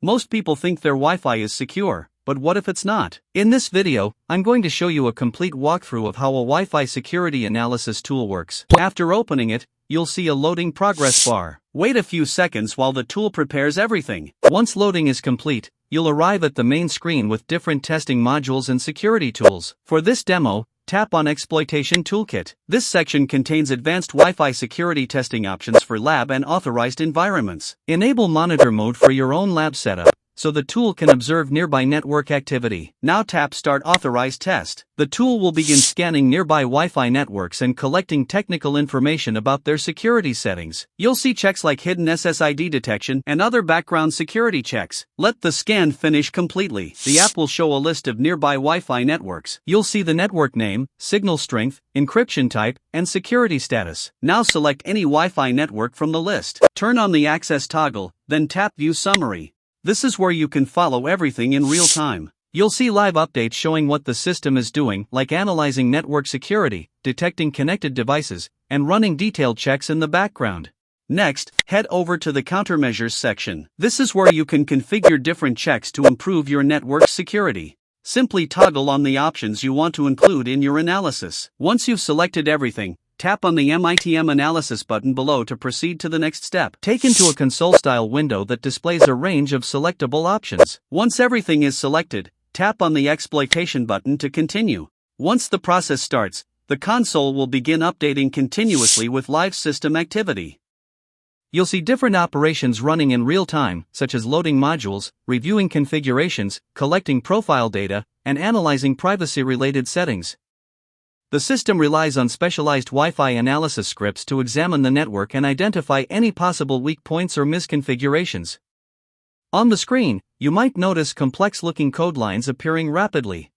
Most people think their Wi-Fi is secure, but what if it's not? In this video, I'm going to show you a complete walkthrough of how a Wi-Fi security analysis tool works. After opening it, you'll see a loading progress bar. Wait a few seconds while the tool prepares everything. Once loading is complete, you'll arrive at the main screen with different testing modules and security tools. For this demo, tap on Exploitation Toolkit. This section contains advanced Wi-Fi security testing options for lab and authorized environments. Enable monitor mode for your own lab setup, so the tool can observe nearby network activity. Now tap Start Authorized Test. The tool will begin scanning nearby Wi-Fi networks and collecting technical information about their security settings. You'll see checks like hidden SSID detection and other background security checks. Let the scan finish completely. The app will show a list of nearby Wi-Fi networks. You'll see the network name, signal strength, encryption type, and security status. Now select any Wi-Fi network from the list. Turn on the access toggle, then tap View Summary. This is where you can follow everything in real time. You'll see live updates showing what the system is doing, like analyzing network security, detecting connected devices, and running detailed checks in the background. Next, head over to the Countermeasures section. This is where you can configure different checks to improve your network security. Simply toggle on the options you want to include in your analysis. Once you've selected everything, tap on the MITM Analysis button below to proceed to the next step. Take into a console-style window that displays a range of selectable options. Once everything is selected, tap on the Exploitation button to continue. Once the process starts, the console will begin updating continuously with live system activity. You'll see different operations running in real time, such as loading modules, reviewing configurations, collecting profile data, and analyzing privacy-related settings. The system relies on specialized Wi-Fi analysis scripts to examine the network and identify any possible weak points or misconfigurations. On the screen, you might notice complex-looking code lines appearing rapidly.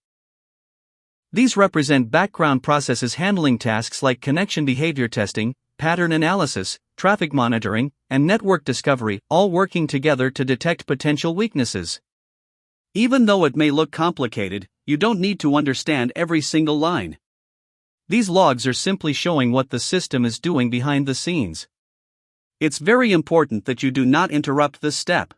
These represent background processes handling tasks like connection behavior testing, pattern analysis, traffic monitoring, and network discovery, all working together to detect potential weaknesses. Even though it may look complicated, you don't need to understand every single line. These logs are simply showing what the system is doing behind the scenes. It's very important that you do not interrupt this step.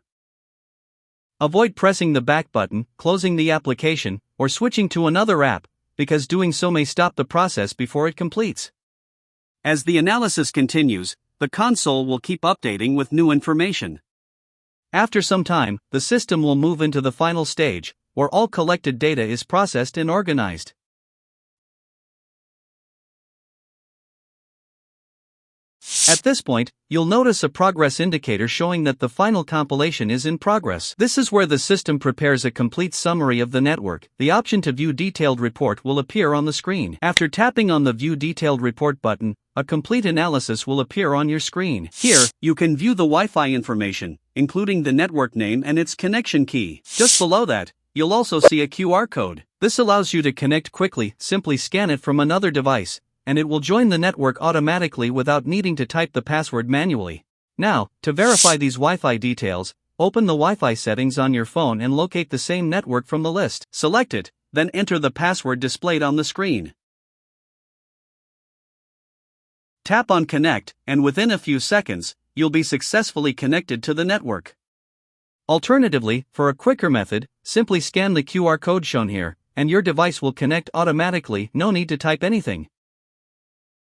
Avoid pressing the back button, closing the application, or switching to another app, because doing so may stop the process before it completes. As the analysis continues, the console will keep updating with new information. After some time, the system will move into the final stage, where all collected data is processed and organized. At this point, you'll notice a progress indicator showing that the final compilation is in progress. This is where the system prepares a complete summary of the network. The option to view detailed report will appear on the screen. After tapping on the View Detailed Report button, a complete analysis will appear on your screen. Here, you can view the Wi-Fi information, including the network name and its connection key. Just below that, you'll also see a QR code. This allows you to connect quickly. Simply scan it from another device, and it will join the network automatically without needing to type the password manually. Now, to verify these Wi-Fi details, open the Wi-Fi settings on your phone and locate the same network from the list. Select it, then enter the password displayed on the screen. Tap on Connect, and within a few seconds, you'll be successfully connected to the network. Alternatively, for a quicker method, simply scan the QR code shown here, and your device will connect automatically. No need to type anything.